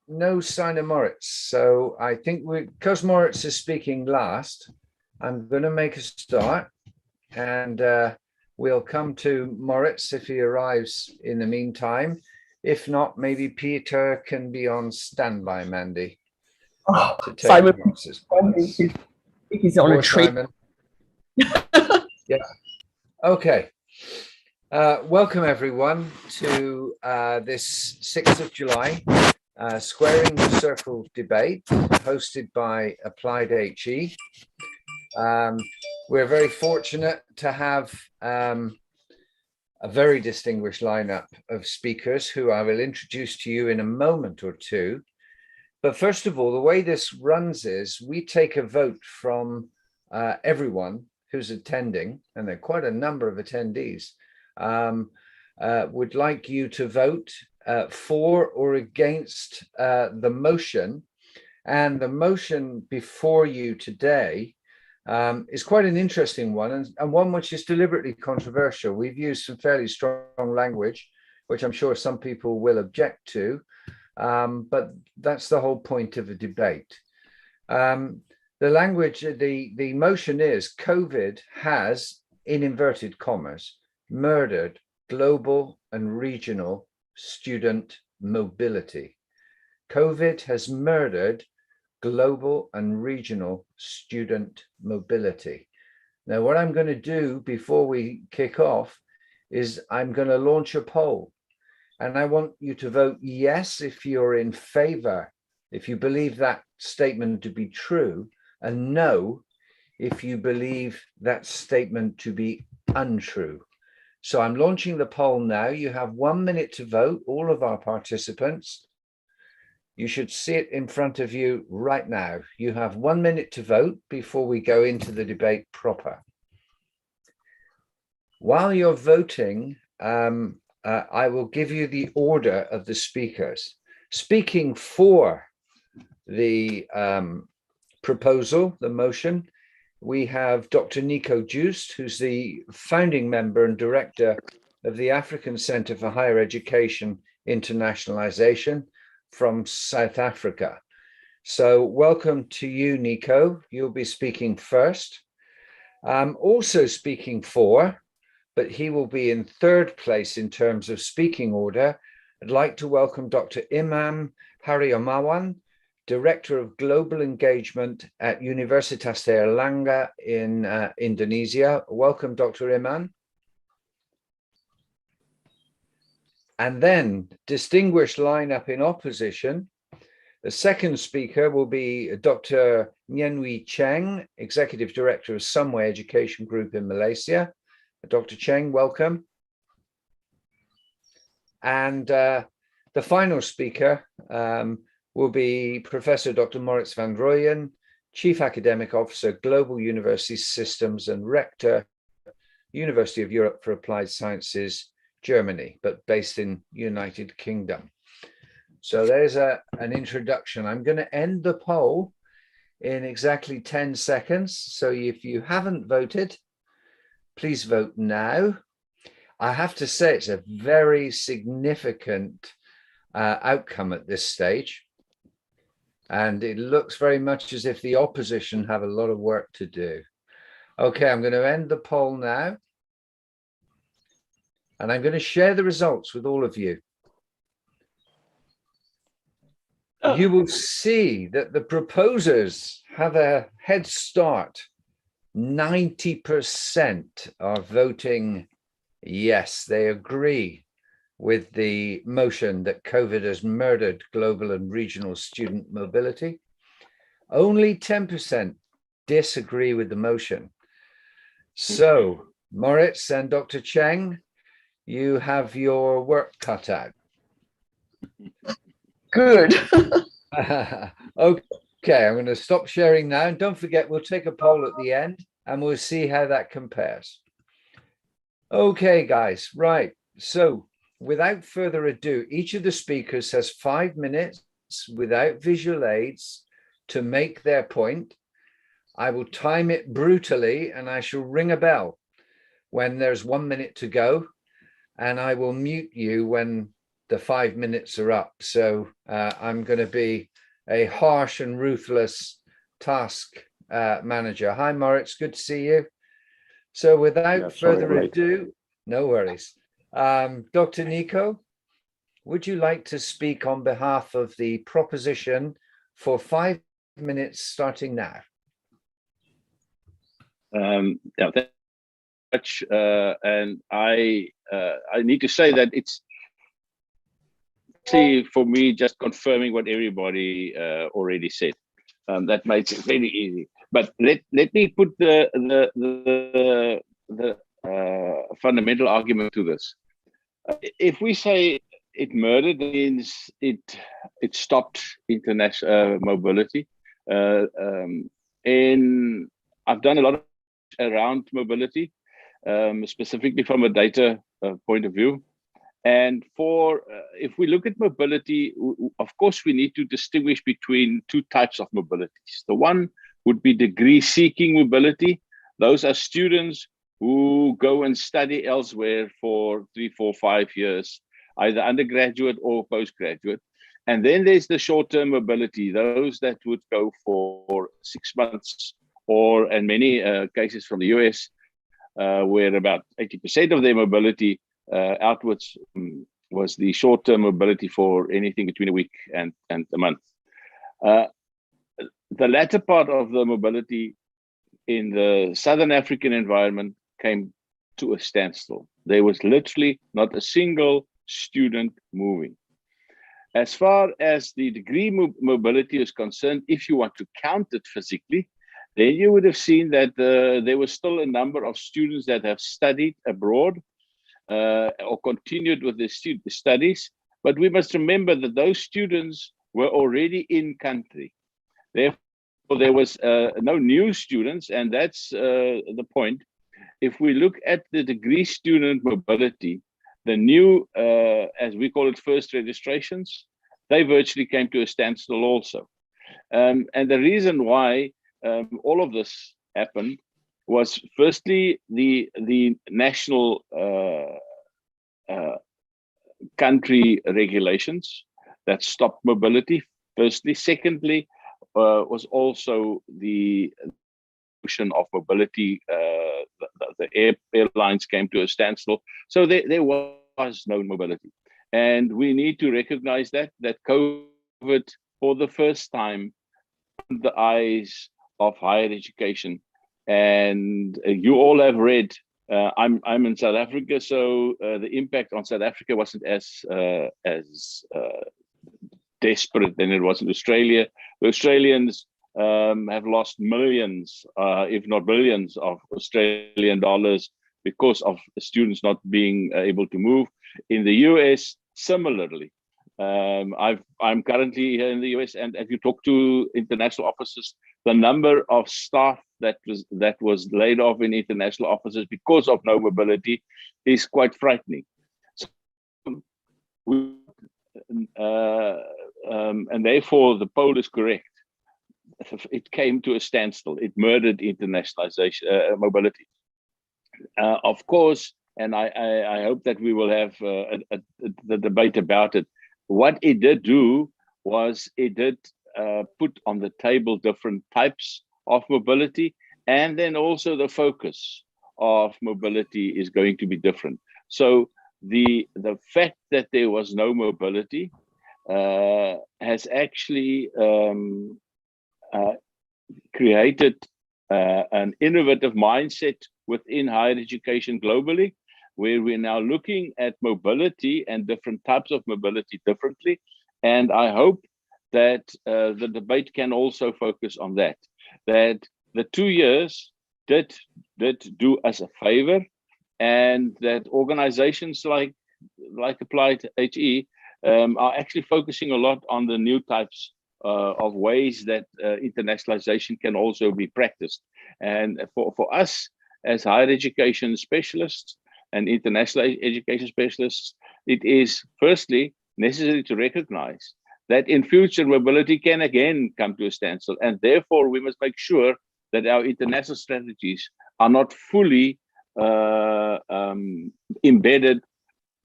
no sign of Moritz. So I think because Moritz is speaking last, I'm going to make a start and we'll come to Moritz if he arrives in the meantime. If not, maybe Peter can be on standby, Mandy, to take Simon, Moritz's place. He's on a trip. Simon. Yeah. Okay. Welcome everyone to this 6th of July Squaring the Circle debate hosted by AppliedHE. We're very fortunate to have a very distinguished lineup of speakers who I will introduce to you in a moment or two. But first of all, the way this runs is we take a vote from everyone who's attending, and there are quite a number of attendees, would like you to vote for or against the motion. And the motion before you today is quite an interesting one, and one which is deliberately controversial. We've used some fairly strong language, which I'm sure some people will object to, but that's the whole point of a debate. The language, the motion is COVID has, in inverted commas, murdered global and regional student mobility. COVID has murdered global and regional student mobility. Now, what I'm going to do before we kick off is I'm going to launch a poll, and I want you to vote yes if you're in favor, if you believe that statement to be true, and no if you believe that statement to be untrue. So I'm launching the poll now. You have 1 minute to vote, all of our participants. You should see it in front of you right now. You have 1 minute to vote before we go into the debate proper. While you're voting, I will give you the order of the speakers. Speaking for the proposal, the motion, we have Dr. Nico Joost, who's the founding member and director of the African Centre for Higher Education Internationalization from South Africa. So welcome to you, Nico. You'll be speaking first. Also speaking for, but he will be in third place in terms of speaking order, I'd like to welcome Dr. Imam Haryomawan, Director of Global Engagement at Universitas Airlangga in Indonesia. Welcome, Dr. Iman. And then distinguished lineup in opposition. The second speaker will be Dr. Nyenwi Cheng, Executive Director of Sunway Education Group in Malaysia. Dr. Cheng, welcome. And the final speaker will be Professor Dr. Moritz van Rooyen, Chief Academic Officer, Global University Systems and Rector, University of Europe for Applied Sciences, Germany, but based in United Kingdom. So there's an introduction. I'm going to end the poll in exactly 10 seconds. So if you haven't voted, please vote now. I have to say it's a very significant outcome at this stage. And it looks very much as if the opposition have a lot of work to do. Okay, I'm going to end the poll now. And I'm going to share the results with all of you. Oh. You will see that the proposers have a head start. 90% are voting yes, they agree with the motion that COVID has murdered global and regional student mobility. Only 10% disagree with the motion. So, Moritz and Dr. Cheng, you have your work cut out. Good. Okay, I'm going to stop sharing now. And don't forget, we'll take a poll at the end and we'll see how that compares. Okay, guys, right. So, without further ado, each of the speakers has 5 minutes without visual aids to make their point. I will time it brutally and I shall ring a bell when there's 1 minute to go, and I will mute you when the 5 minutes are up. So I'm going to be a harsh and ruthless task manager. Hi, Moritz. Good to see you. So without further ado, no worries. Dr. Nico, would you like to speak on behalf of the proposition for 5 minutes starting now? Yeah, much, and I need to say that it's actually for me just confirming what everybody already said. That makes it very easy. But let me put the fundamental argument to this. If we say it murdered, means it stopped international mobility. And I've done a lot of around mobility, specifically from a data point of view. And if we look at mobility, of course, we need to distinguish between two types of mobilities. The one would be degree-seeking mobility. Those are students who go and study elsewhere for 3, 4, 5 years, either undergraduate or postgraduate. And then there's the short-term mobility, those that would go for 6 months, or in many cases from the US, where about 80% of their mobility outwards was the short-term mobility for anything between a week and a month. The latter part of the mobility in the Southern African environment came to a standstill. There was literally not a single student moving. As far as the degree mobility is concerned, if you want to count it physically, then you would have seen that there was still a number of students that have studied abroad or continued with their studies. But we must remember that those students were already in country. Therefore, there was no new students, and that's the point. If we look at the degree student mobility, the new, as we call it, first registrations, they virtually came to a standstill also. And the reason why all of this happened was firstly the national country regulations that stopped mobility. Firstly, secondly, was also the notion of mobility. The airlines came to a standstill, so there was no mobility, and we need to recognize that COVID, for the first time, opened the eyes of higher education. And you all have read. I'm in South Africa, so the impact on South Africa wasn't as desperate than it was in Australia. The Australians have lost millions, if not billions, of Australian dollars because of students not being able to move. In the US, similarly. I'm currently here in the US, and if you talk to international offices, the number of staff that was laid off in international offices because of no mobility is quite frightening. So, and therefore, the poll is correct. It came to a standstill. It murdered internationalization, mobility. Of course, and I hope that we will have the debate about it. What it did do was it did put on the table different types of mobility, and then also the focus of mobility is going to be different. So the fact that there was no mobility has actually created an innovative mindset within higher education globally, where we're now looking at mobility and different types of mobility differently. And I hope that the debate can also focus on that the 2 years did do us a favor, and that organizations like AppliedHE are actually focusing a lot on the new types of ways that internationalization can also be practiced. And for us as higher education specialists and international education specialists, it is firstly necessary to recognize that in future mobility can again come to a standstill, and therefore we must make sure that our international strategies are not fully embedded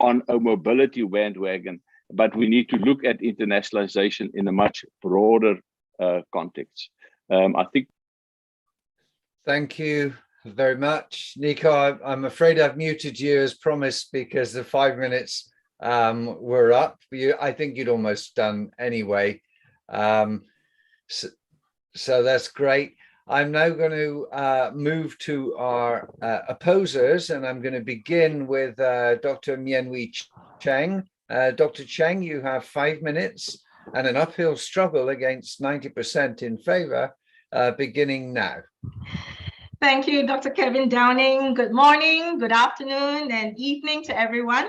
on a mobility bandwagon, but we need to look at internationalization in a much broader context. I think. Thank you very much, Nico. I'm afraid I've muted you as promised because the 5 minutes were up. I think you'd almost done anyway. So that's great. I'm now going to move to our opposers, and I'm going to begin with Dr. Mianhui Cheng. Dr. Cheng, you have 5 minutes and an uphill struggle against 90% in favor, beginning now. Thank you, Dr. Kevin Downing. Good morning, good afternoon, and evening to everyone.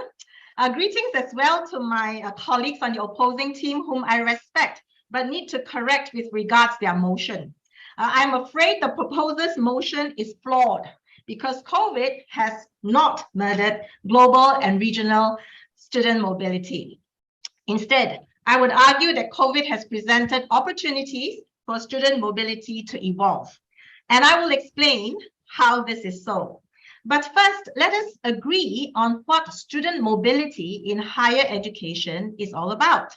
Greetings as well to my colleagues on the opposing team, whom I respect, but need to correct with regards to their motion. I'm afraid the proposer's motion is flawed because COVID has not murdered global and regional student mobility. Instead, I would argue that COVID has presented opportunities for student mobility to evolve. And I will explain how this is so. But first, let us agree on what student mobility in higher education is all about.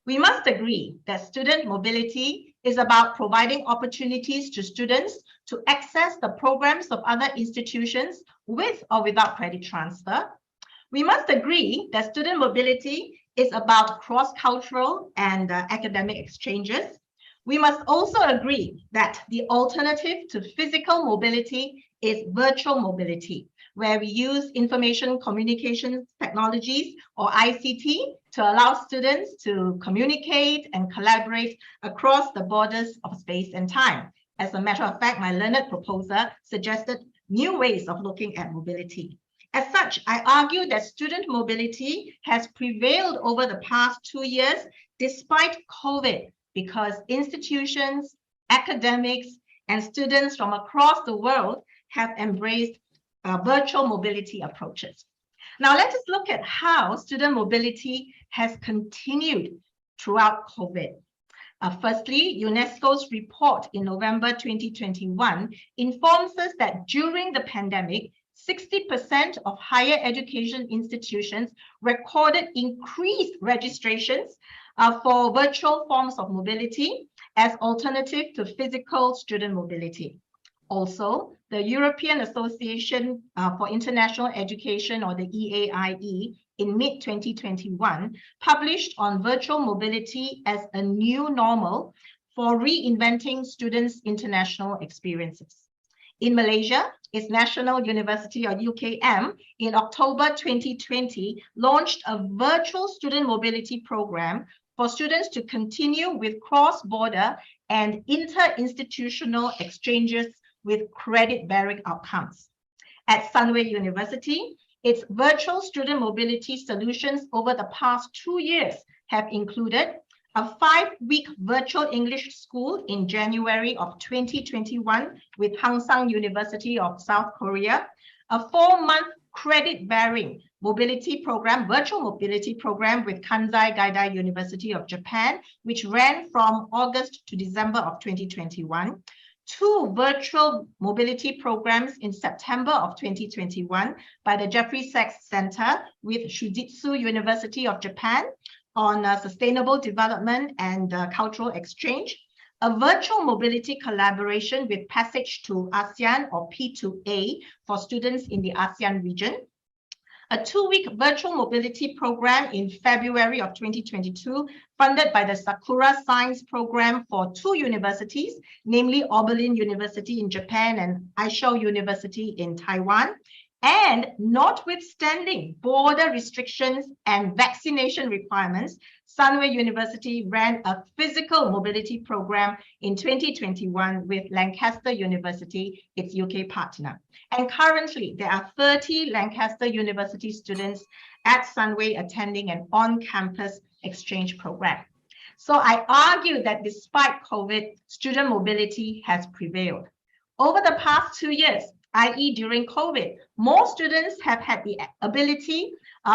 We must agree that student mobility is about providing opportunities to students to access the programs of other institutions with or without credit transfer. We must agree that student mobility is about cross-cultural and academic exchanges. We must also agree that the alternative to physical mobility is virtual mobility, where we use information communications technologies or ICT to allow students to communicate and collaborate across the borders of space and time. As a matter of fact, my learned proposer suggested new ways of looking at mobility. As such, I argue that student mobility has prevailed over the past 2 years despite COVID, because institutions, academics, and students from across the world have embraced virtual mobility approaches. Now, let us look at how student mobility has continued throughout COVID. Firstly, UNESCO's report in November 2021 informs us that during the pandemic, 60% of higher education institutions recorded increased registrations for virtual forms of mobility as alternative to physical student mobility. Also, the European Association for International Education, or the EAIE, in mid-2021 published on virtual mobility as a new normal for reinventing students' international experiences. In Malaysia, its National University, or UKM, in October 2020 launched a virtual student mobility program for students to continue with cross-border and inter-institutional exchanges with credit-bearing outcomes. At Sunway University, its virtual student mobility solutions over the past 2 years have included a 5-week virtual English school in January of 2021 with Hangsang University of South Korea, a 4-month credit-bearing mobility program, virtual mobility program with Kansai Gaidai University of Japan, which ran from August to December of 2021, 2 virtual mobility programs in September of 2021 by the Jeffrey Sachs Center with Shujitsu University of Japan on sustainable development and cultural exchange, a virtual mobility collaboration with Passage to ASEAN, or P2A, for students in the ASEAN region, a 2-week virtual mobility program in February of 2022, funded by the Sakura Science Program for 2 universities, namely Oberlin University in Japan and Aishou University in Taiwan. And notwithstanding border restrictions and vaccination requirements, Sunway University ran a physical mobility program in 2021 with Lancaster University, its UK partner. And currently, there are 30 Lancaster University students at Sunway attending an on-campus exchange program. So I argue that despite COVID, student mobility has prevailed. Over the past 2 years, i.e. during COVID, more students have had the ability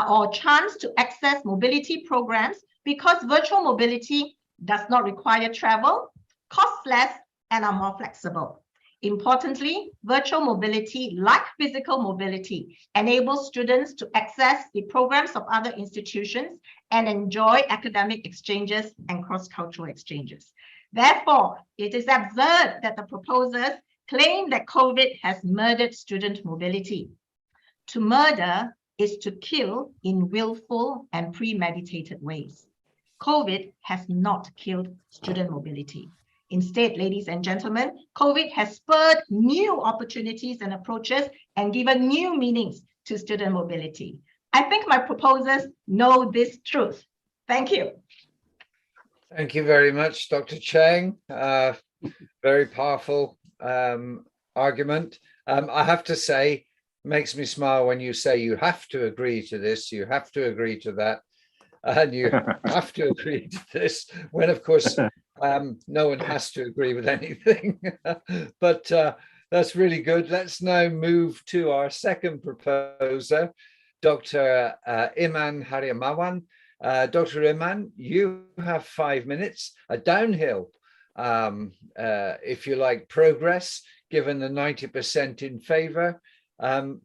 or chance to access mobility programs because virtual mobility does not require travel, costs less, and are more flexible. Importantly, virtual mobility, like physical mobility, enables students to access the programs of other institutions and enjoy academic exchanges and cross-cultural exchanges. Therefore, it is absurd that the proposers claim that COVID has murdered student mobility. To murder is to kill in willful and premeditated ways. COVID has not killed student mobility. Instead, ladies and gentlemen, COVID has spurred new opportunities and approaches and given new meanings to student mobility. I think my proposers know this truth. Thank you. Thank you very much, Dr. Cheng. Very powerful argument. I have to say, makes me smile when you say you have to agree to this, you have to agree to that, and you have to agree to this, when of course no one has to agree with anything. But that's really good. Let's now move to our second proposer, Dr. Iman Hariamawan. Dr. Iman, you have 5 minutes, a downhill, if you like, progress, given the 90% in favor.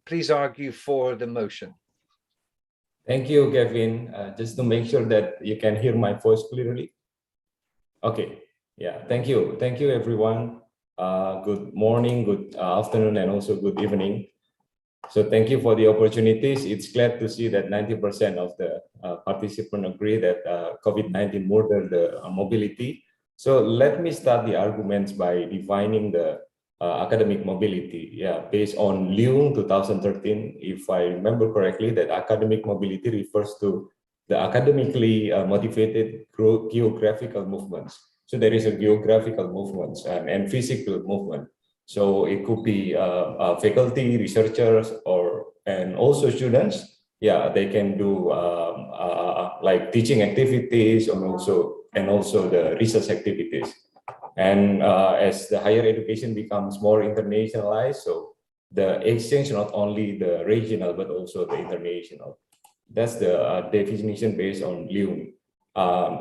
Please argue for the motion. Thank you, Kevin. Just to make sure that you can hear my voice clearly. Okay, yeah, thank you. Thank you, everyone. Good morning, good afternoon, and also good evening. So thank you for the opportunities. It's glad to see that 90% of the participants agree that COVID-19 murdered the mobility. So let me start the arguments by defining the academic mobility. Yeah, based on Leung 2013, if I remember correctly, that academic mobility refers to the academically motivated geographical movements. So there is a geographical movements and physical movement. So it could be faculty, researchers, and also students. Yeah, they can do like teaching activities and also the research activities. And as the higher education becomes more internationalized, so the exchange not only the regional but also the international. That's the definition based on Leung.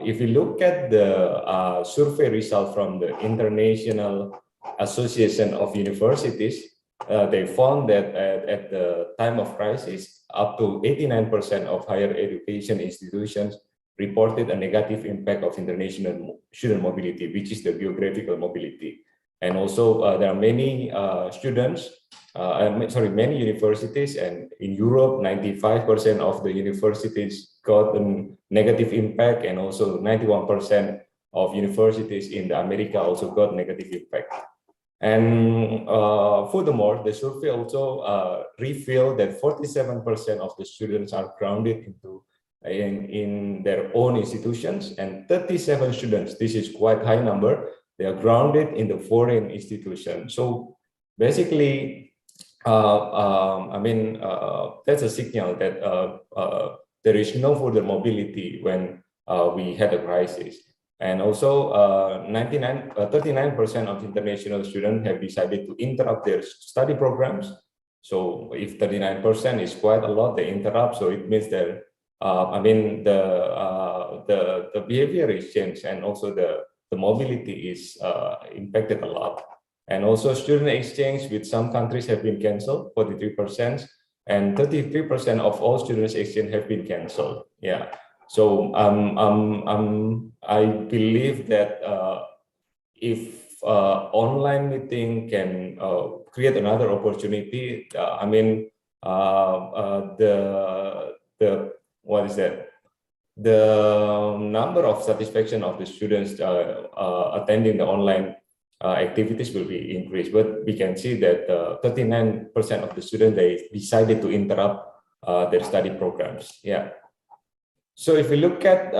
If you look at the survey result from the International Association of Universities, they found that at the time of crisis, up to 89% of higher education institutions reported a negative impact of international student mobility, which is the geographical mobility. And also there are many many universities, and in Europe, 95% of the universities got a negative impact, and also 91% of universities in the America also got negative impact. And furthermore, the survey also revealed that 47% of the students are grounded in their own institutions, and 37 students, this is quite high number, they are grounded in the foreign institution. So basically, that's a signal that there is no further mobility when we had a crisis. And also 39% of international students have decided to interrupt their study programs. So if 39% is quite a lot, they interrupt. So it means that the behavior is changed, and also the mobility is impacted a lot. And also student exchange with some countries have been canceled, 43%, and 33% of all students exchange have been canceled. Yeah. So I believe that if online meeting can create another opportunity, the number of satisfaction of the students attending the online activities will be increased. But we can see that 39% of the students, they decided to interrupt their study programs. Yeah. So if we look at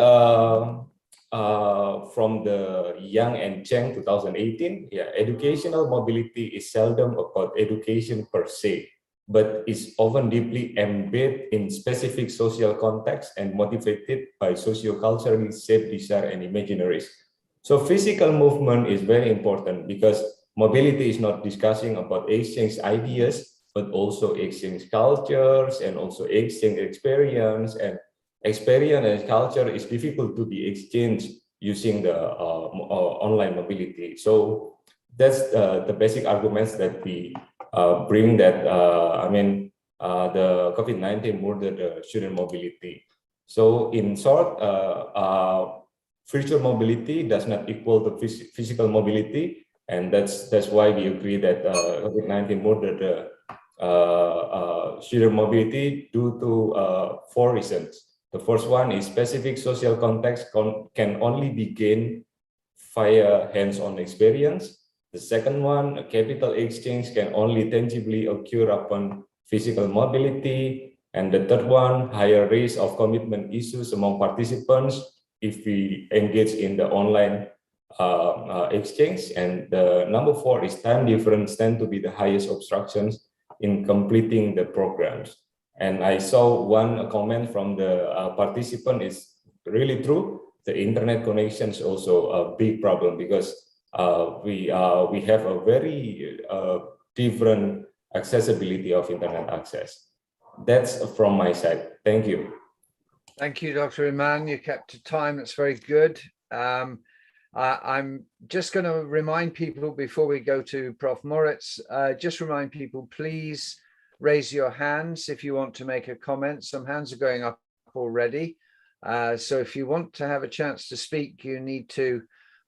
from the Yang and Cheng 2018, yeah, educational mobility is seldom about education per se, but is often deeply embedded in specific social contexts and motivated by socio-culturally shaped desire and imaginaries. So physical movement is very important because mobility is not discussing about exchange ideas, but also exchange cultures and also exchange experience. And experience and culture is difficult to be exchanged using the online mobility. So that's the basic arguments that we bring, that the COVID-19 murdered student mobility. So in short, virtual mobility does not equal to physical mobility, and that's why we agree that COVID-19 murdered the student mobility due to 4 reasons. The first one is specific social context can only be gained via hands-on experience. The second one, a capital exchange can only tangibly occur upon physical mobility. And the third one, higher risk of commitment issues among participants if we engage in the online exchange. And the number 4 is time difference tend to be the highest obstructions in completing the programs. And I saw one comment from the participant is really true. The internet connection is also a big problem because we have a very different accessibility of internet access. That's from my side. Thank you. Thank you, Dr. Iman. You kept to time. That's very good. I'm just going to remind people before we go to Prof. Moritz, just remind people, please raise your hands if you want to make a comment. Some hands are going up already. So if you want to have a chance to speak, you need to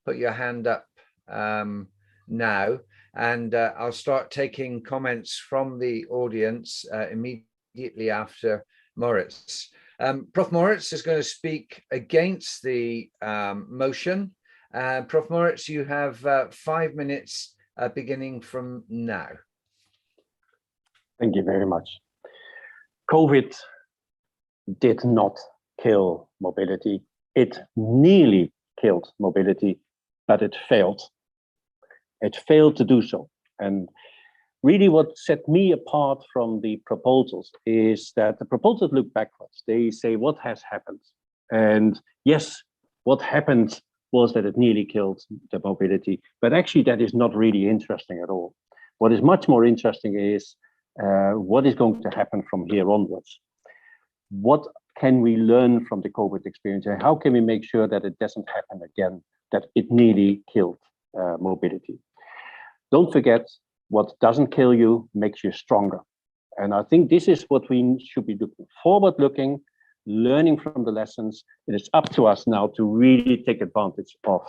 put your hand up now. And I'll start taking comments from the audience immediately after Moritz. Prof. Moritz is going to speak against the motion. Prof. Moritz, you have 5 minutes beginning from now. Thank you very much. COVID did not kill mobility. It nearly killed mobility, but it failed. It failed to do so. And really what set me apart from the proposals is that the proposals look backwards. They say what has happened. And yes, what happened was that it nearly killed the mobility, but actually that is not really interesting at all. What is much more interesting is what is going to happen from here onwards. What can we learn from the COVID experience, and how can we make sure that it doesn't happen again, that it nearly killed mobility? Don't forget, what doesn't kill you makes you stronger. And I think this is what we should be looking forward, learning from the lessons. It is up to us now to really take advantage of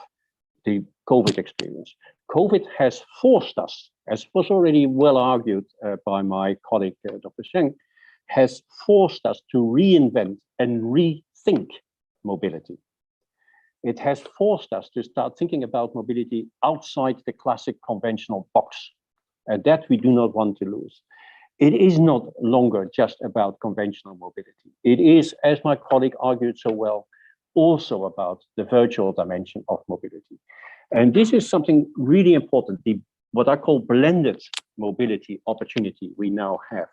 the COVID experience. COVID has forced us, as was already well argued by my colleague, Dr. Schenk, has forced us to reinvent and rethink mobility. It has forced us to start thinking about mobility outside the classic conventional box, and that we do not want to lose. It is not longer just about conventional mobility. It is, as my colleague argued so well, also about the virtual dimension of mobility. And this is something really important, what I call blended mobility opportunity we now have.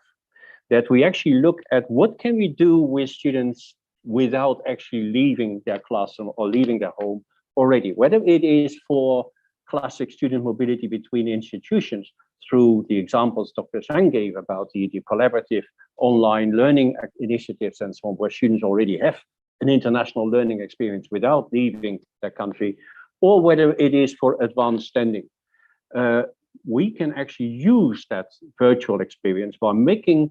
That we actually look at what can we do with students without actually leaving their classroom or leaving their home already, whether it is for classic student mobility between institutions through the examples Dr. Sang gave about the collaborative online learning initiatives and so on, where students already have an international learning experience without leaving their country, or whether it is for advanced standing. We can actually use that virtual experience by making,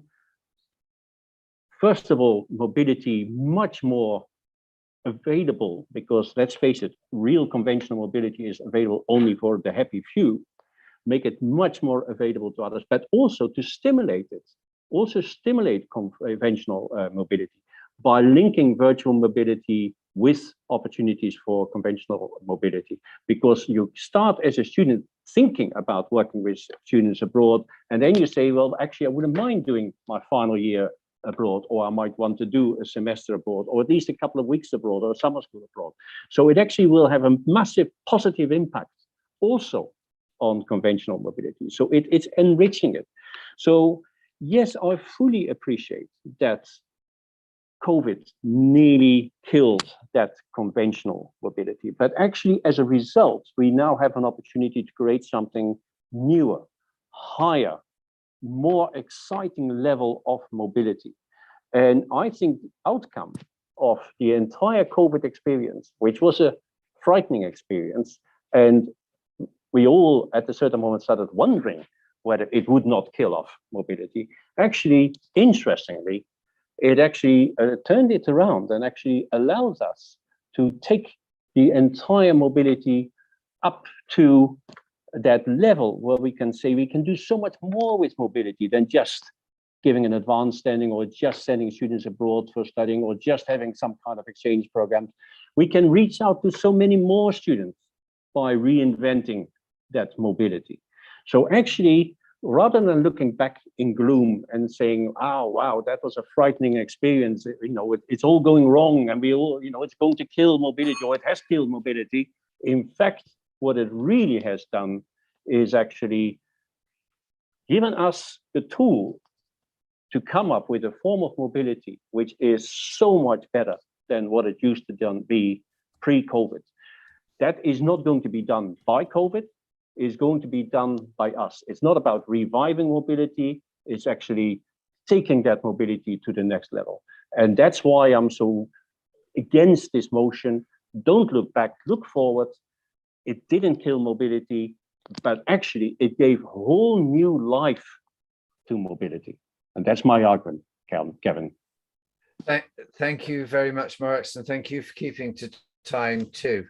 first of all, mobility much more available, because let's face it, real conventional mobility is available only for the happy few. Make it much more available to others, but also to stimulate it, also stimulate conventional mobility by linking virtual mobility with opportunities for conventional mobility. Because you start as a student thinking about working with students abroad, and then you say, well, actually, I wouldn't mind doing my final year abroad, or I might want to do a semester abroad, or at least a couple of weeks abroad, or a summer school abroad. So it actually will have a massive positive impact also on conventional mobility. So it's enriching it. So yes, I fully appreciate that COVID nearly killed that conventional mobility, but actually as a result, we now have an opportunity to create something newer, higher, more exciting level of mobility. And I think the outcome of the entire COVID experience, which was a frightening experience, and we all at a certain moment started wondering whether it would not kill off mobility. Actually, interestingly, it actually turned it around and actually allows us to take the entire mobility up to that level where we can say we can do so much more with mobility than just giving an advanced standing or just sending students abroad for studying or just having some kind of exchange program. We can reach out to so many more students by reinventing that mobility. So actually, rather than looking back in gloom and saying, oh, wow, that was a frightening experience, it's all going wrong and we all, it's going to kill mobility or it has killed mobility. In fact, what it really has done is actually given us the tool to come up with a form of mobility which is so much better than what it used to be pre-COVID. That is not going to be done by COVID, is going to be done by us. It's not about reviving mobility, it's actually taking that mobility to the next level. And that's why I'm so against this motion. Don't look back, look forward. It didn't kill mobility, but actually it gave whole new life to mobility. And that's my argument, Kevin. Thank you very much, Moritz, and thank you for keeping to time too.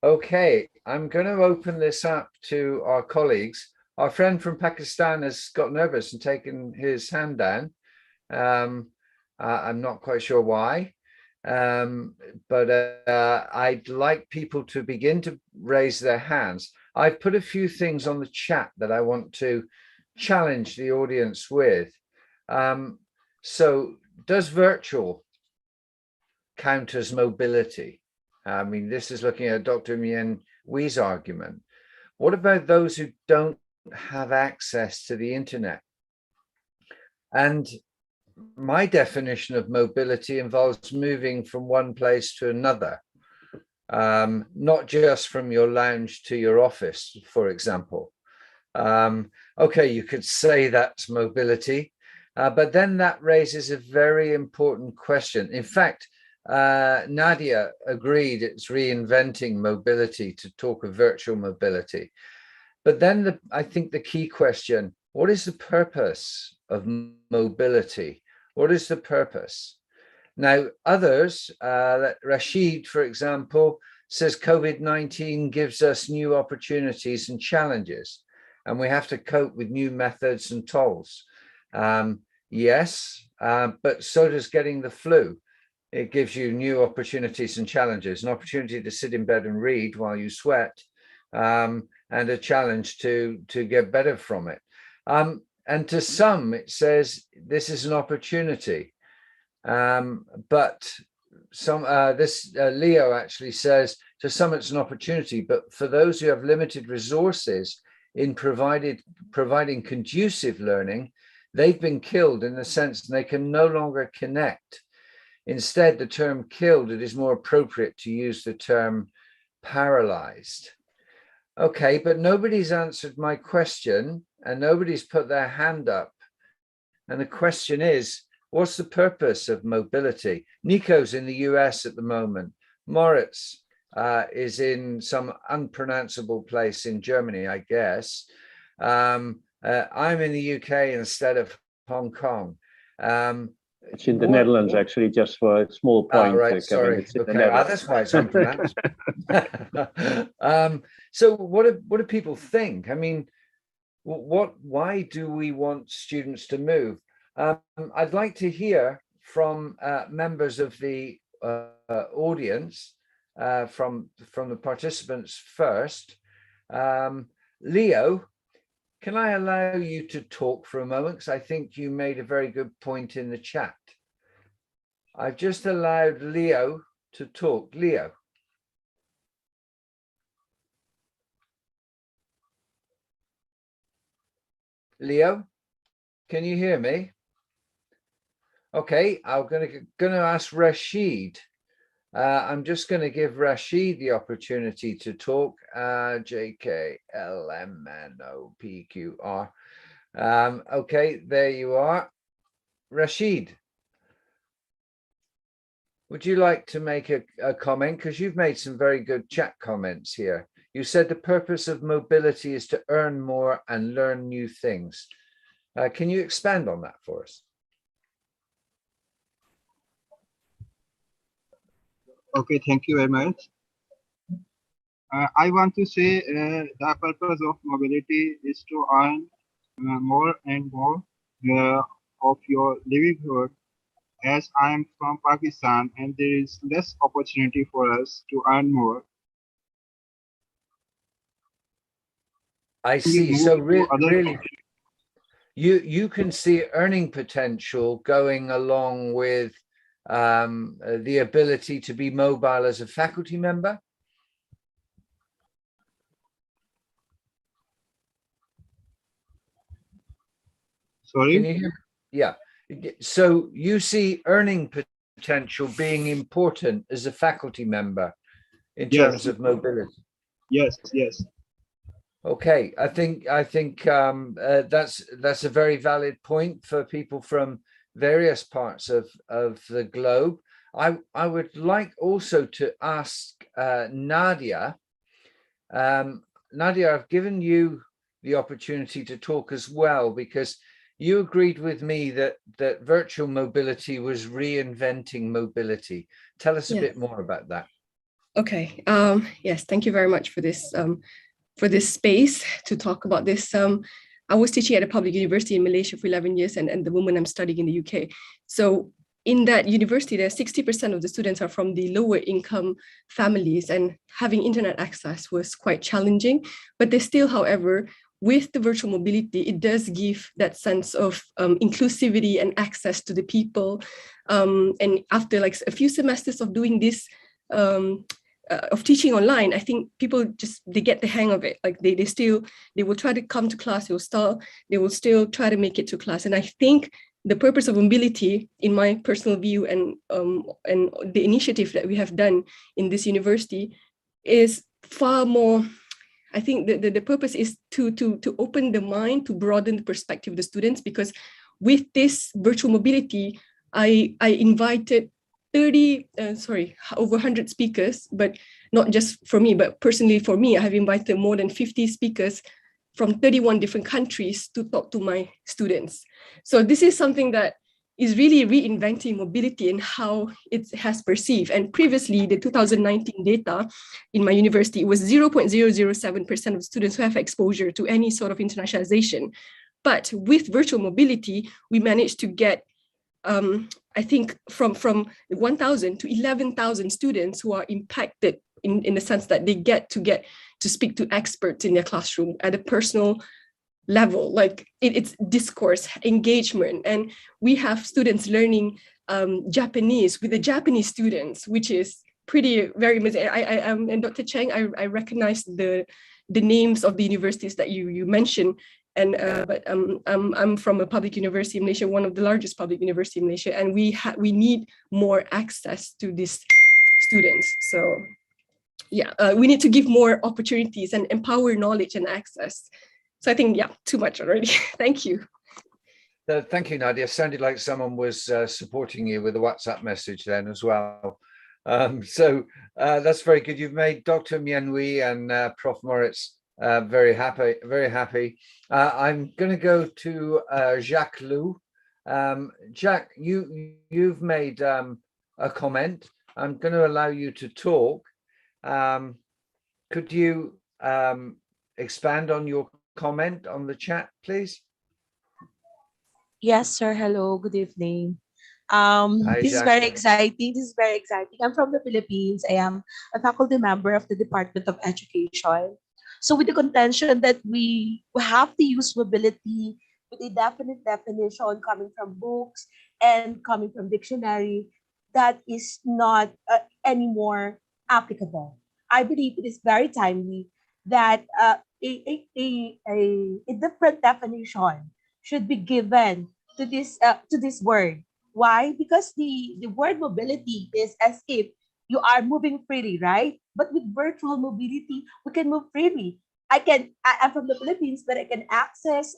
Okay, I'm going to open this up to our colleagues. Our friend from Pakistan has got nervous and taken his hand down. I'm not quite sure why, but I'd like people to begin to raise their hands. I've put a few things on the chat that I want to challenge the audience with. So does virtual count as mobility? I mean, this is looking at Dr. Mien Wee's argument. What about those who don't have access to the internet? And my definition of mobility involves moving from one place to another, not just from your lounge to your office, for example. Okay, you could say that's mobility, but then that raises a very important question. In fact, Nadia agreed it's reinventing mobility to talk of virtual mobility. But then I think the key question, what is the purpose of mobility? What is the purpose? Now, others, Rashid, for example, says COVID-19 gives us new opportunities and challenges, and we have to cope with new methods and tools. Yes, but so does getting the flu. It gives you new opportunities and challenges, an opportunity to sit in bed and read while you sweat, and a challenge to get better from it. And to some, it says this is an opportunity. But some Leo actually says to some it's an opportunity, but for those who have limited resources in providing conducive learning, they've been killed in the sense they can no longer connect. Instead, the term killed, it is more appropriate to use the term paralyzed. Okay, but nobody's answered my question and nobody's put their hand up. And the question is, what's the purpose of mobility? Nico's in the US at the moment. Moritz is in some unpronounceable place in Germany, I guess. I'm in the UK instead of Hong Kong. It's in the Netherlands, actually, just for a small point. Right, sorry. It's in okay, the Netherlands. that's why it's unpronounced. So what do people think? I mean, why do we want students to move? I'd like to hear from members of the audience, from the participants first. Leo, can I allow you to talk for a moment? Because I think you made a very good point in the chat. I've just allowed Leo to talk. Leo. Leo, can you hear me? Okay, I'm gonna ask Rashid. I'm just going to give Rashid the opportunity to talk. JKLMNOPQR. Okay, there you are. Rashid, would you like to make a comment? Because you've made some very good chat comments here. You said the purpose of mobility is to earn more and learn new things. Can you expand on that for us? Okay, thank you very much. I want to say the purpose of mobility is to earn more and more of your livelihood. As I am from Pakistan and there is less opportunity for us to earn more, I we see. move So to other. really, you can see earning potential going along with the ability to be mobile as a faculty member. Sorry? Can you hear? Yeah. So you see earning potential being important as a faculty member in terms of mobility. Yes, yes. Okay, I think that's a very valid point for people from various parts of the globe. I would like also to ask Nadia. Nadia, I've given you the opportunity to talk as well because you agreed with me that virtual mobility was reinventing mobility. Tell us a bit more about that. Okay. Yes, thank you very much for this space to talk about this. I was teaching at a public university in Malaysia for 11 years, and the woman I'm studying in the UK. So in that university, there 60% of the students are from the lower income families, and having internet access was quite challenging. But they still, however, with the virtual mobility, it does give that sense of inclusivity and access to the people. And after like a few semesters of doing this, of teaching online, I think people they get the hang of it. Like they will try to come to class, they will still try to make it to class. And I think the purpose of mobility, in my personal view, and the initiative that we have done in this university is far more. I think the purpose is to open the mind, to broaden the perspective of the students, because with this virtual mobility, I invited over 100 speakers, but not just for me, but personally for me, I have invited more than 50 speakers from 31 different countries to talk to my students. So this is something that is really reinventing mobility and how it has perceived. And previously, the 2019 data in my university, it was 0.007% of students who have exposure to any sort of internationalization. But with virtual mobility, we managed to get I think from 1,000 to 11,000 students who are impacted in the sense that they get to speak to experts in their classroom at a personal level, like it's discourse, engagement. And we have students learning Japanese with the Japanese students, which is very amazing. And Dr. Cheng, I recognize the names of the universities that you mentioned. And but I'm from a public university in Malaysia, one of the largest public university in Malaysia, and we need more access to these students. So yeah, we need to give more opportunities and empower knowledge and access. So I think, yeah, too much already. Thank you. Thank you, Nadia. Sounded like someone was supporting you with a WhatsApp message then as well. So that's very good. You've made Dr. Mianhui and Prof. Moritz very happy, very happy. I'm going to go to Jacques Lou. Jacques, you've made a comment. I'm going to allow you to talk. Could you expand on your comment on the chat, please? Yes, sir. Hello. Good evening. Hi, This is Jacques. very exciting. This is very exciting. I'm from the Philippines. I am a faculty member of the Department of Education. So with the contention that we have to use mobility with a definite definition coming from books and coming from dictionary, that is not anymore applicable. I believe it is very timely that a different definition should be given to this word. Why? Because the word mobility is as if you are moving freely, right? But with virtual mobility, we can move freely. I'm from the Philippines, but I can access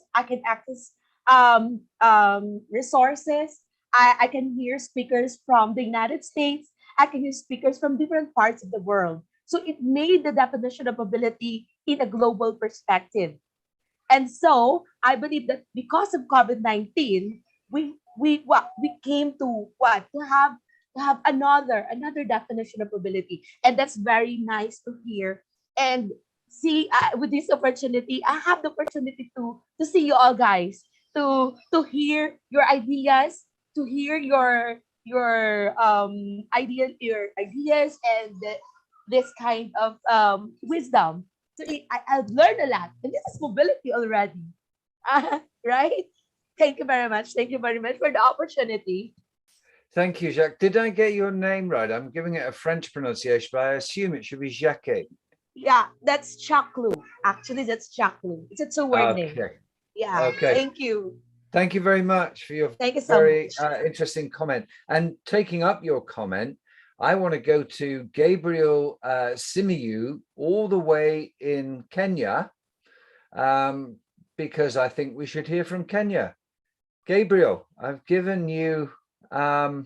resources. I can hear speakers from the United States. I can hear speakers from different parts of the world. So it made the definition of mobility in a global perspective. And so I believe that because of COVID-19, we came to what? To have to have another definition of mobility, and that's very nice to hear. And see, with this opportunity, I have the opportunity to see you all guys, to hear your ideas, to hear your ideas, and this kind of wisdom. So I've learned a lot, and this is mobility already. Right? Thank you very much. Thank you very much for the opportunity. Thank you, Jacques. Did I get your name right? I'm giving it a French pronunciation, but I assume it should be Jacques. Yeah, that's Chaklu. Actually, that's Chaklu. It's a two-word name. Okay. Yeah. Okay. Thank you. Thank you very much for your Thank you so very much. interesting comment. And taking up your comment, I want to go to Gabriel Simiyu, all the way in Kenya, because I think we should hear from Kenya. Gabriel, I've given you the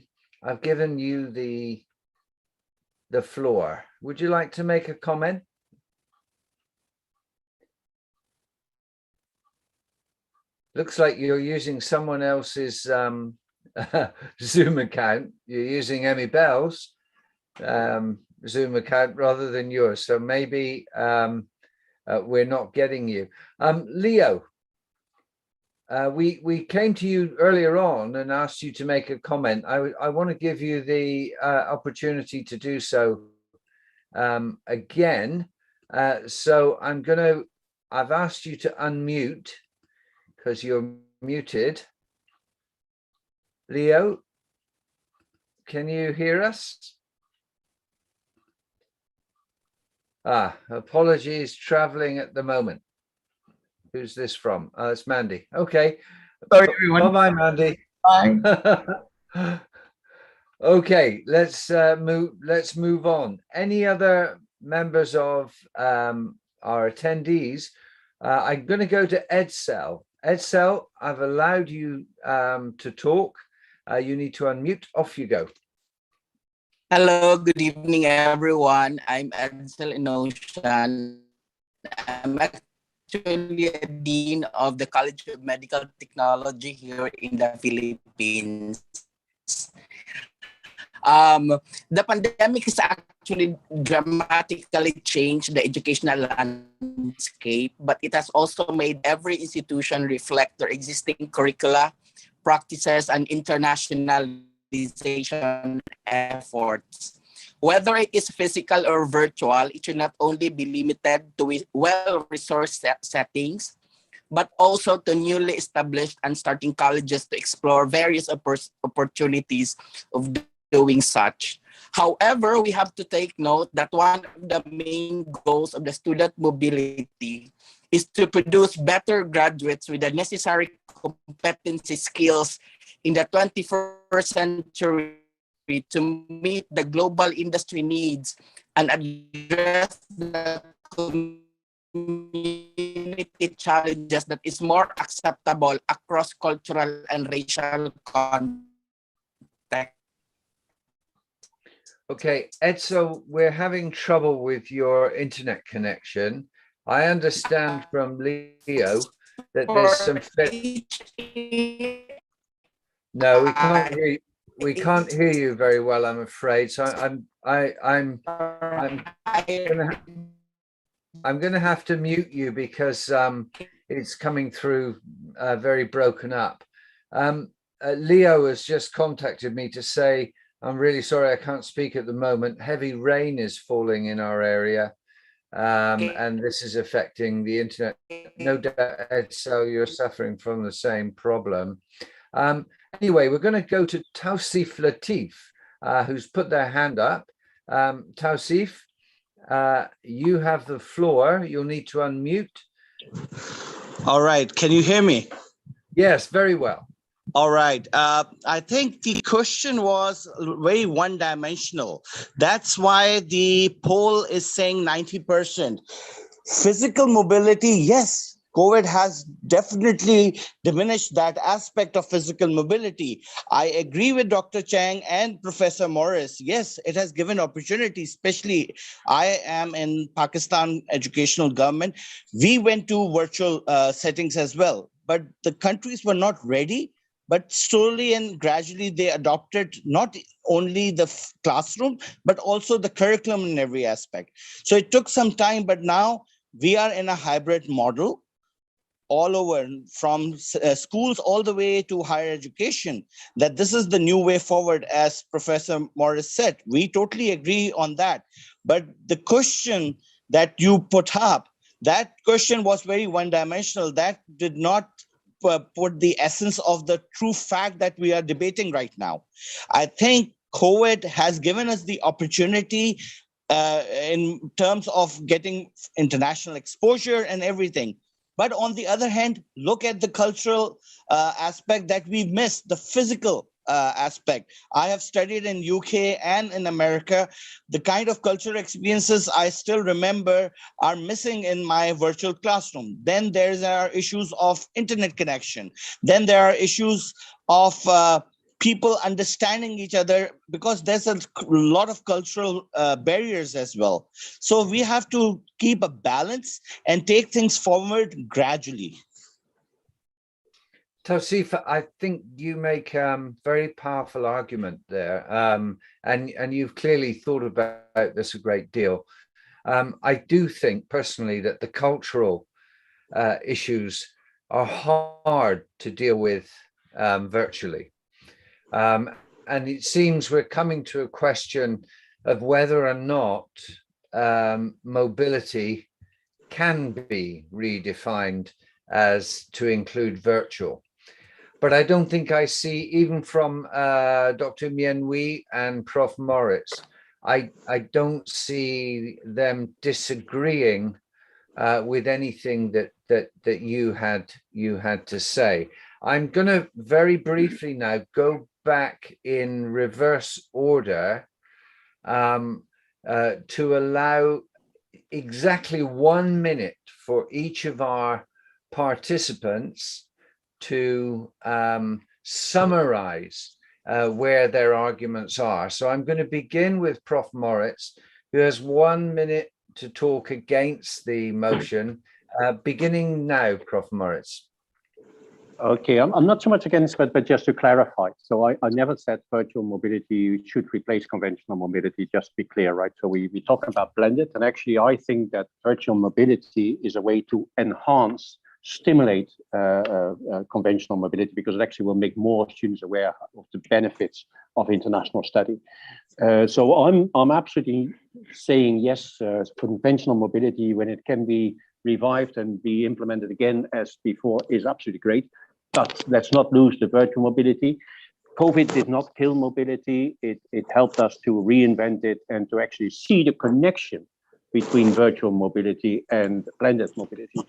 floor. Would you like to make a comment? Looks like you're using someone else's Zoom account. You're using Emmy Bell's Zoom account rather than yours. So maybe we're not getting you. Leo, we came to you earlier on and asked you to make a comment. I want to give you the opportunity to do so again. So I've asked you to unmute because you're muted. Leo, can you hear us? Apologies, traveling at the moment. Who's this from? It's Mandy. Okay. Sorry, everyone. Bye-bye, Mandy. Bye. Okay, let's move on. Any other members of our attendees? I'm going to go to Edsel. Edsel, I've allowed you to talk. You need to unmute. Off you go. Hello, good evening, everyone. I'm Edsel Inoshan. I'm actually a dean of the College of Medical Technology here in the Philippines. The pandemic has actually dramatically changed the educational landscape, but it has also made every institution reflect their existing curricula, practices, and internationalization efforts. Whether it is physical or virtual, it should not only be limited to well-resourced settings, but also to newly established and starting colleges to explore various opportunities of doing such. However, we have to take note that one of the main goals of the student mobility is to produce better graduates with the necessary competency skills in the 21st century to meet the global industry needs and address the community challenges that is more acceptable across cultural and racial context. Okay, Ed, so we're having trouble with your internet connection. I understand from Leo that there's some. No, we can't hear you very well, I'm afraid. So I'm gonna have to mute you because it's coming through very broken up. Leo has just contacted me to say, I'm really sorry, I can't speak at the moment. Heavy rain is falling in our area, and this is affecting the internet. No doubt, Ed, so you're suffering from the same problem. Anyway, we're going to go to Tausif Latif, who's put their hand up. Tausif, you have the floor. You'll need to unmute. All right. Can you hear me? Yes, very well. All right. I think the question was very one-dimensional. That's why the poll is saying 90%. Physical mobility, yes. COVID has definitely diminished that aspect of physical mobility. I agree with Dr. Chang and Professor Morris. Yes, it has given opportunity, especially I am in Pakistan educational government. We went to virtual settings as well, but the countries were not ready. but slowly and gradually they adopted not only the classroom, but also the curriculum in every aspect. So it took some time, but now we are in a hybrid model all over, from schools all the way to higher education, that this is the new way forward, as Professor Morris said. We totally agree on that. But the question that you put up, that question was very one-dimensional. That did not put the essence of the true fact that we are debating right now. I think COVID has given us the opportunity in terms of getting international exposure and everything. But on the other hand, look at the cultural aspect that we missed, the physical aspect. I have studied in UK and in America. The kind of cultural experiences I still remember are missing in my virtual classroom. Then there are issues of internet connection. Then there are issues of people understanding each other, because there's a lot of cultural barriers as well. So we have to keep a balance and take things forward gradually. Tausif, I think you make very powerful argument there, and you've clearly thought about this a great deal. I do think personally that the cultural issues are hard to deal with virtually. And it seems we're coming to a question of whether or not mobility can be redefined as to include virtual. But I don't think I see, even from Dr. Mien-Wee and Prof. Moritz, I don't see them disagreeing with anything that you had to say. I'm going to very briefly now go back in reverse order to allow exactly 1 minute for each of our participants to summarize where their arguments are. So I'm going to begin with Prof. Moritz, who has 1 minute to talk against the motion. Beginning now, Prof. Moritz. Okay, I'm not so much against, but just to clarify. So I never said virtual mobility should replace conventional mobility, just to be clear, right? So we talk about blended, and actually I think that virtual mobility is a way to enhance, stimulate conventional mobility, because it actually will make more students aware of the benefits of international study. So I'm absolutely saying yes, conventional mobility, when it can be revived and be implemented again as before, is absolutely great. But let's not lose the virtual mobility. COVID did not kill mobility. It helped us to reinvent it and to actually see the connection between virtual mobility and blended mobility.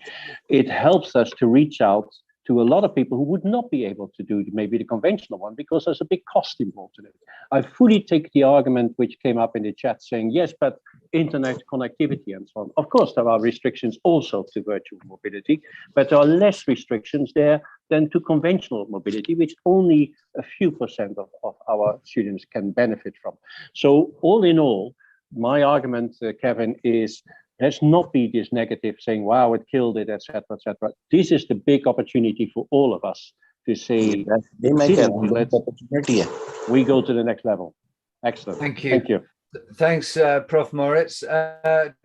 It helps us to reach out to a lot of people who would not be able to do maybe the conventional one, because there's a big cost involved in it. I fully take the argument which came up in the chat saying, yes, but internet connectivity and so on. Of course, there are restrictions also to virtual mobility, but there are less restrictions there than to conventional mobility, which only a few percent of our students can benefit from. So all in all, my argument, Kevin, is let's not be this negative saying, wow, it killed it, etc., etc. This is the big opportunity for all of us to say, they make an opportunity. We go to the next level. Excellent. Thank you. Thank you. Thanks, Prof. Moritz.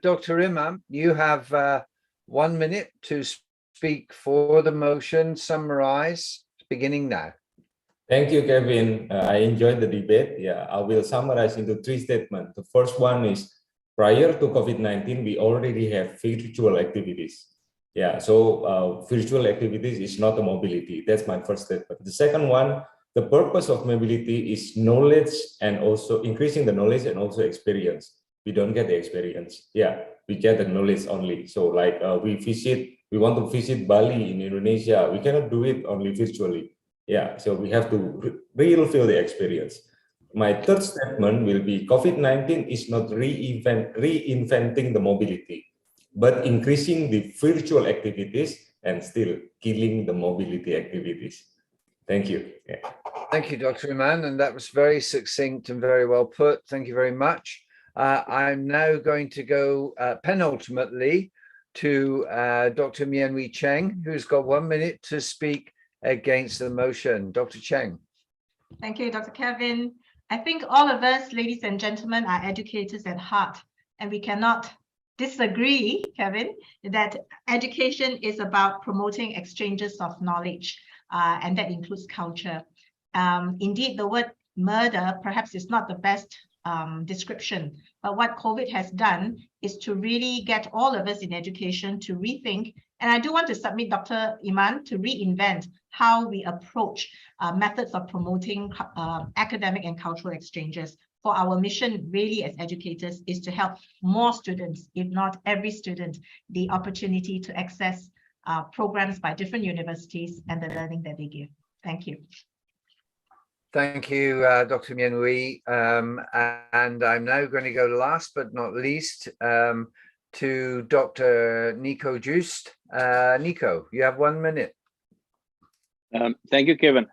Dr. Imam, you have 1 minute to speak for the motion, summarize, beginning now. Thank you, Kevin. I enjoyed the debate. Yeah, I will summarize into 3 statements. The first one is, prior to COVID-19, we already have virtual activities. Yeah, so virtual activities is not a mobility. That's my first statement. The second one, the purpose of mobility is knowledge and also increasing the knowledge and also experience. We don't get the experience. Yeah, we get the knowledge only. So like we want to visit Bali in Indonesia. We cannot do it only virtually. Yeah, so we have to really feel the experience. My third statement will be COVID-19 is not reinventing the mobility, but increasing the virtual activities and still killing the mobility activities. Thank you. Yeah. Thank you, Dr. Iman, and that was very succinct and very well put. Thank you very much. I'm now going to go penultimately to Dr. Mien-Wee Cheng, who's got 1 minute to speak against the motion? Dr. Cheng. Thank you, Dr. Kevin. I think all of us, ladies and gentlemen, are educators at heart, and we cannot disagree, Kevin, that education is about promoting exchanges of knowledge, and that includes culture. Indeed, the word murder perhaps is not the best description, but what COVID has done is to really get all of us in education to rethink. And I do want to submit Dr. Iman to reinvent how we approach methods of promoting academic and cultural exchanges. For our mission really as educators is to help more students, if not every student, the opportunity to access programs by different universities and the learning that they give. Thank you. Thank you, Dr. Mien Wee. And I'm now going to go last but not least to Dr. Nico Joost. Nico, you have 1 minute. Thank you, Kevin.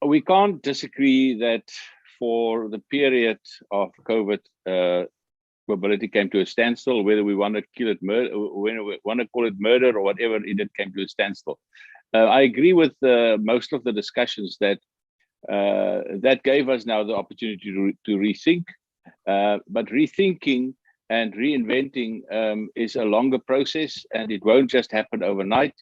We can't disagree that for the period of COVID, mobility came to a standstill, whether we want to call it murder or whatever, it came to a standstill. I agree with most of the discussions that that gave us now the opportunity to rethink, but rethinking and reinventing is a longer process, and it won't just happen overnight.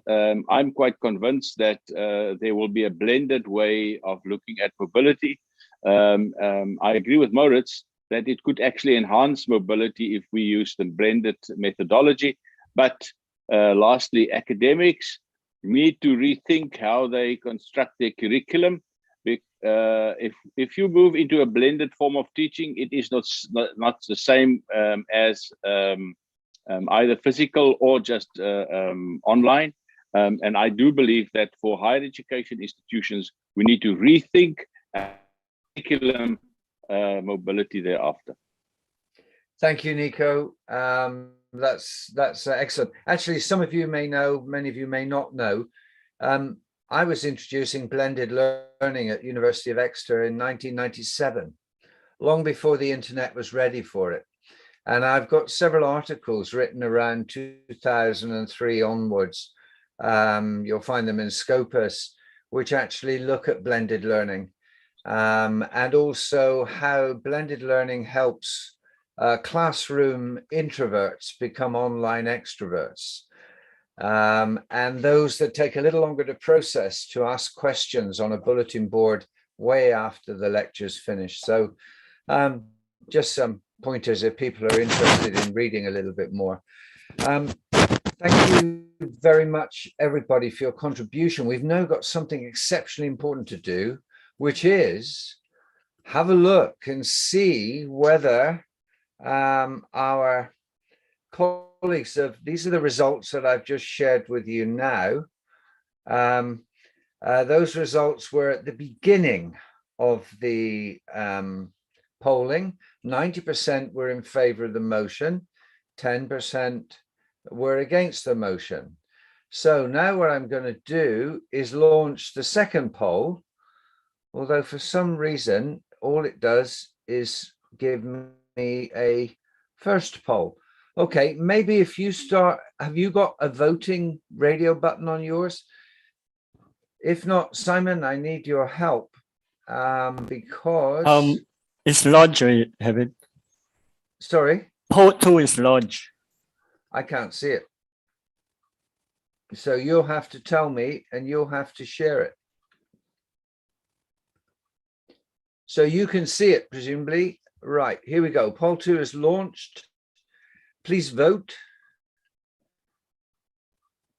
I'm quite convinced that there will be a blended way of looking at mobility. I agree with Moritz that it could actually enhance mobility if we use the blended methodology. But lastly, academics need to rethink how they construct their curriculum. If you move into a blended form of teaching, it is not the same as either physical or just online. And I do believe that for higher education institutions, we need to rethink curriculum mobility thereafter. Thank you, Nico. That's excellent. Actually, some of you may know, many of you may not know. I was introducing blended learning at University of Exeter in 1997, long before the internet was ready for it. And I've got several articles written around 2003 onwards. You'll find them in Scopus, which actually look at blended learning, and also how blended learning helps classroom introverts become online extroverts. And those that take a little longer to process, to ask questions on a bulletin board way after the lecture's finished. So just some pointers if people are interested in reading a little bit more. Thank you very much, everybody, for your contribution. We've now got something exceptionally important to do, which is have a look and see whether our colleagues these are the results that I've just shared with you now. Those results were at the beginning of the polling. 90% were in favor of the motion, 10% were against the motion. So now what I'm going to do is launch the second poll, although for some reason all it does is give me a first poll. Okay, maybe if you start, have you got a voting radio button on yours? If not, Simon, I need your help because it's lodged, have it? Sorry? Poll 2 is lodged. I can't see it. So you'll have to tell me and you'll have to share it. So you can see it, presumably. Right, here we go. Poll 2 is launched. Please vote.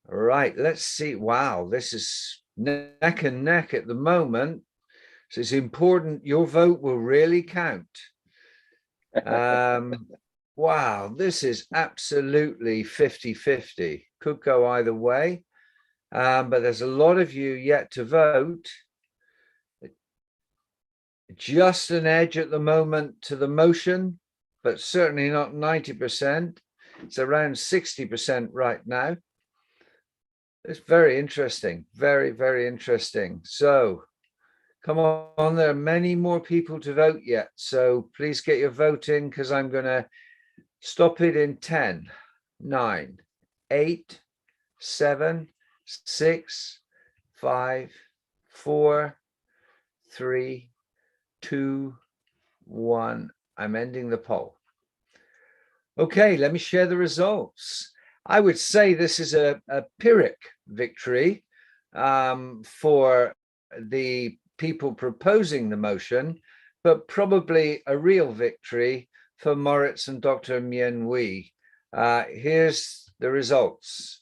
All right, let's see. Wow, this is neck and neck at the moment. So it's important. Your vote will really count. Wow, this is absolutely 50-50. Could go either way. But there's a lot of you yet to vote. Just an edge at the moment to the motion, but certainly not 90%. It's around 60% right now. It's very interesting, very, very interesting. So come on, there are many more people to vote yet. So please get your vote in because I'm going to stop it in 10, 9, 8, 7, 6, 5, 4, 3, 2, 1. I'm ending the poll. Okay, let me share the results. I would say this is a Pyrrhic victory for the people proposing the motion, but probably a real victory for Moritz and Dr. Mien Wee. Here's the results.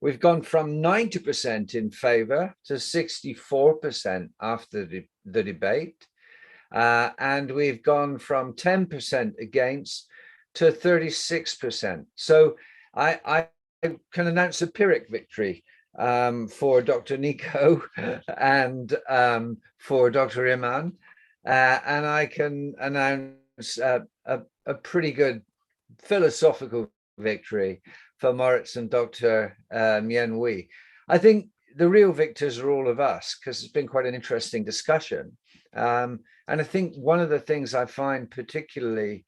We've gone from 90% in favor to 64% after the debate. And we've gone from 10% against to 36%. So I can announce a Pyrrhic victory for Dr. Nico and for Dr. Iman. And I can announce a pretty good philosophical victory for Moritz and Dr. Mien Wee. I think the real victors are all of us, because it's been quite an interesting discussion. And I think one of the things I find particularly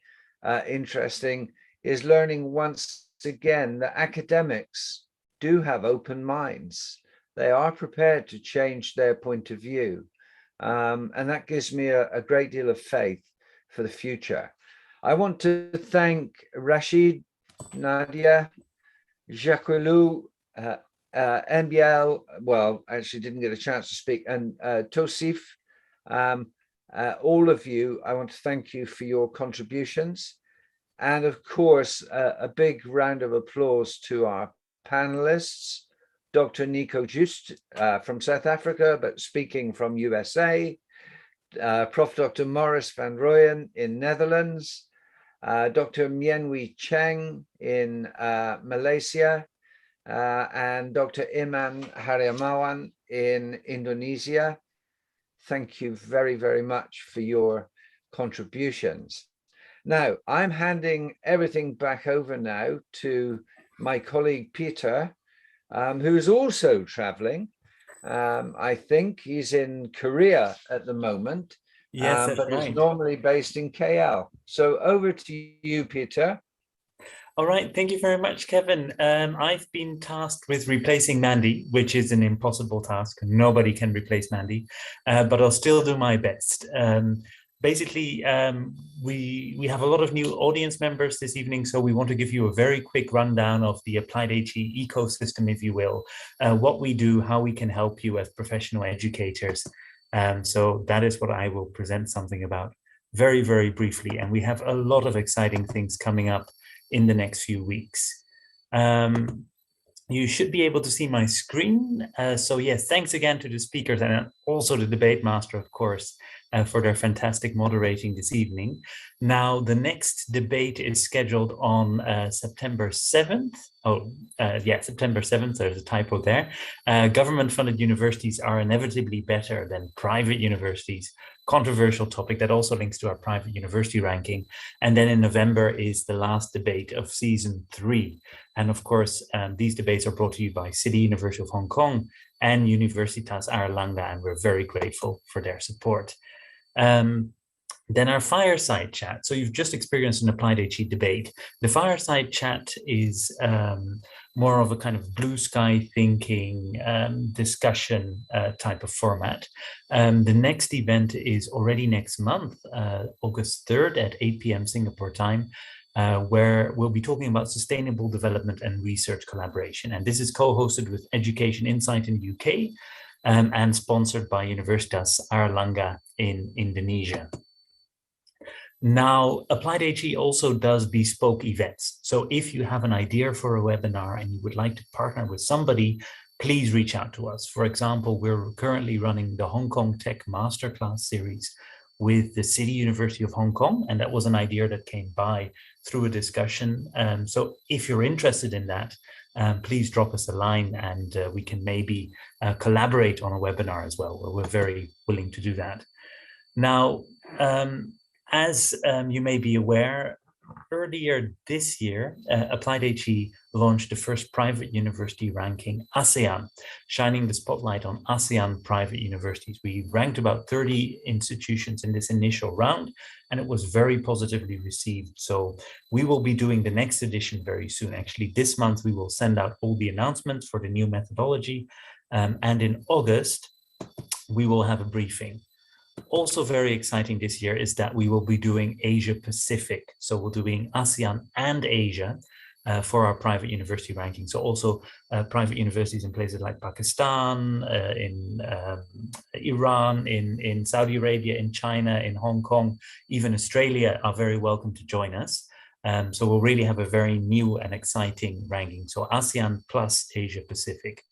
interesting is learning once again that academics do have open minds. They are prepared to change their point of view. And that gives me a great deal of faith for the future. I want to thank Rashid, Nadia, Jacqueline, MBL, well, actually didn't get a chance to speak, and Tosif, all of you. I want to thank you for your contributions. And of course, a big round of applause to our panelists, Dr. Nico Just from South Africa, but speaking from USA, Prof. Dr. Maurice van Rooyen in Netherlands, Dr. Mien Wee Cheng in Malaysia, and Dr. Iman Haryamawan in Indonesia. Thank you very, very much for your contributions. Now, I'm handing everything back over now to my colleague Peter, who is also traveling. I think he's in Korea at the moment, Yes, that's but right. is normally based in KL. So over to you, Peter. All right, thank you very much, Kevin. I've been tasked with replacing Mandy, which is an impossible task. Nobody can replace Mandy, but I'll still do my best. Basically, we have a lot of new audience members this evening, so we want to give you a very quick rundown of the AppliedHE ecosystem, if you will, what we do, how we can help you as professional educators. So that is what I will present something about very, very briefly. And we have a lot of exciting things coming up in the next few weeks. You should be able to see my screen. So yes, thanks again to the speakers and also the debate master, of course, for their fantastic moderating this evening. Now, the next debate is scheduled on September 7th. September 7th, there's a typo there. Government-funded universities are inevitably better than private universities. Controversial topic that also links to our private university ranking. And then in November is the last debate of season 3. And of course, these debates are brought to you by City University of Hong Kong and Universitas Airlangga, and we're very grateful for their support. Then our fireside chat. So you've just experienced an AppliedHE debate. The fireside chat is more of a kind of blue sky thinking discussion type of format. The next event is already next month, August 3rd at 8 p.m. Singapore time, where we'll be talking about sustainable development and research collaboration. And this is co-hosted with Education Insight in the UK and sponsored by Universitas Airlangga in Indonesia. Now, AppliedHE also does bespoke events. So if you have an idea for a webinar and you would like to partner with somebody, please reach out to us. For example, we're currently running the Hong Kong Tech Masterclass series with the City University of Hong Kong, and that was an idea that came by through a discussion. So if you're interested in that, please drop us a line and we can maybe collaborate on a webinar as well. We're very willing to do that. Now, as you may be aware, earlier this year, AppliedHE launched the first private university ranking, ASEAN, shining the spotlight on ASEAN private universities. We ranked about 30 institutions in this initial round, and it was very positively received. So we will be doing the next edition very soon. Actually, this month, we will send out all the announcements for the new methodology. And in August, we will have a briefing. Also very exciting this year is that we will be doing Asia Pacific. So we're doing ASEAN and Asia for our private university ranking. So also private universities in places like Pakistan, in Iran, in Saudi Arabia, in China, in Hong Kong, even Australia are very welcome to join us. So we'll really have a very new and exciting ranking. So ASEAN plus Asia Pacific.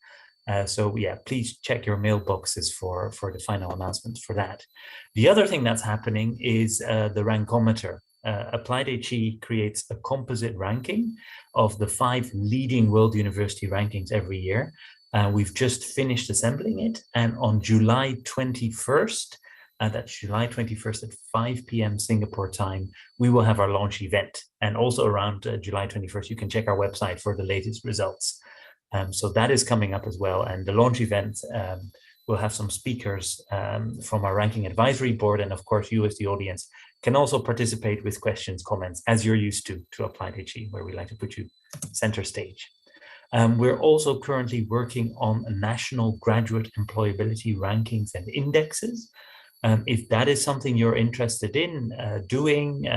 So yeah, please check your mailboxes for the final announcements for that. The other thing that's happening is the rankometer. AppliedHE creates a composite ranking of the 5 leading world university rankings every year. We've just finished assembling it, and on July 21st, that's July 21st at 5 p.m. Singapore time, we will have our launch event. And also around July 21st, you can check our website for the latest results. So that is coming up as well. And the launch event will have some speakers from our ranking advisory board. And of course, you as the audience can also participate with questions, comments, as you're used to AppliedHE, where we like to put you center stage. We're also currently working on national graduate employability rankings and indexes. If that is something you're interested in doing,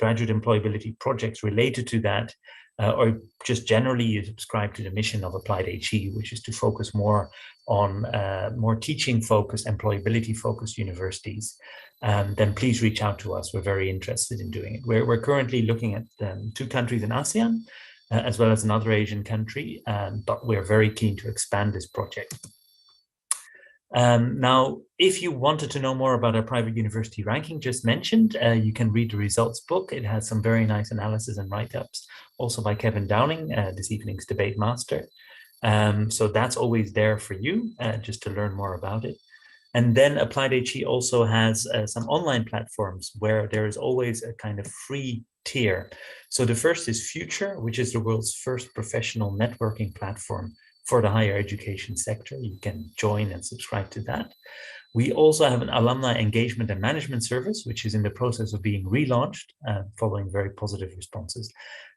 graduate employability projects related to that, or just generally you subscribe to the mission of AppliedHE, which is to focus more on more teaching-focused, employability-focused universities, then please reach out to us. We're very interested in doing it. We're currently looking at 2 countries in ASEAN, as well as another Asian country, but we're very keen to expand this project. Now, if you wanted to know more about our private university ranking just mentioned, you can read the results book. It has some very nice analysis and write-ups, also by Kevin Downing, this evening's debate master. So that's always there for you, just to learn more about it. And then AppliedHE also has some online platforms where there is always a kind of free tier. So the first is Future, which is the world's first professional networking platform for the higher education sector. You can join and subscribe to that. We also have an alumni engagement and management service, which is in the process of being relaunched, following very positive responses.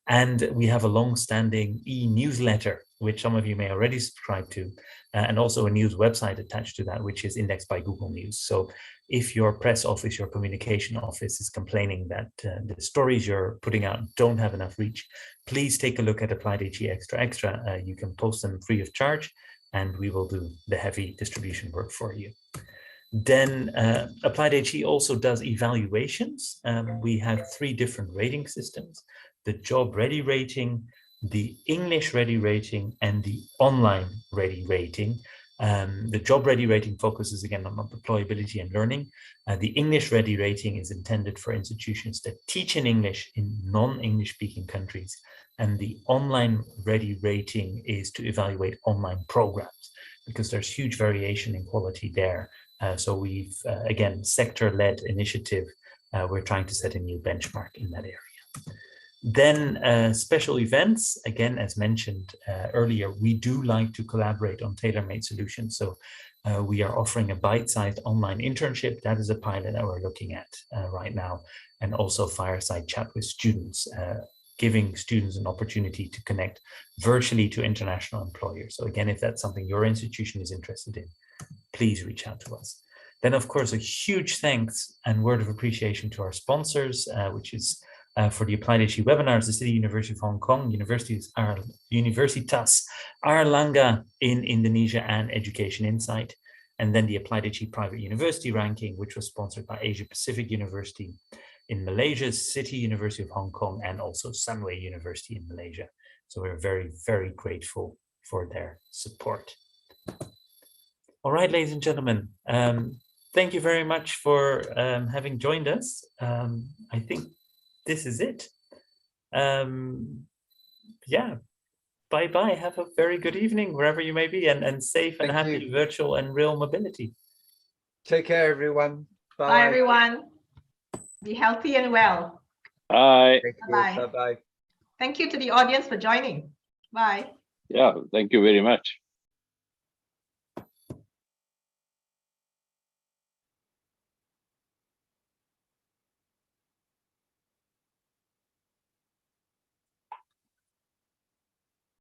And we have a long-standing e-newsletter, which some of you may already subscribe to, and also a news website attached to that, which is indexed by Google News. So if your press office, your communication office is complaining that the stories you're putting out don't have enough reach, please take a look at AppliedHE Extra. You can post them free of charge, and we will do the heavy distribution work for you. Then AppliedHE also does evaluations. We have 3 different rating systems: the Job Ready rating, the English Ready rating, and the Online Ready rating. The Job Ready rating focuses again on employability and learning. The English Ready rating is intended for institutions that teach in English in non-English speaking countries. And the Online Ready rating is to evaluate online programs, because there's huge variation in quality there. So we've, again, sector-led initiative. We're trying to set a new benchmark in that area. Then special events, again, as mentioned earlier, we do like to collaborate on tailor-made solutions. So we are offering a bite-sized online internship. That is a pilot that we're looking at right now. And also fireside chat with students, giving students an opportunity to connect virtually to international employers. So again, if that's something your institution is interested in, please reach out to us. Then, of course, a huge thanks and word of appreciation to our sponsors, which is for the AppliedHE webinars, the City University of Hong Kong, Universitas Airlangga in Indonesia, and Education Insight. And then the AppliedHE Private University Ranking, which was sponsored by Asia Pacific University in Malaysia, City University of Hong Kong, and also Sunway University in Malaysia. So we're very, very grateful for their support. All right, ladies and gentlemen, thank you very much for having joined us. I think this is it. Yeah, bye-bye. Have a very good evening, wherever you may be, and safe and happy virtual and real mobility. Take care, everyone. Bye, everyone. Be healthy and well. Bye. Thank you. Bye-bye. Bye-bye. Thank you to the audience for joining. Bye. Yeah, thank you very much.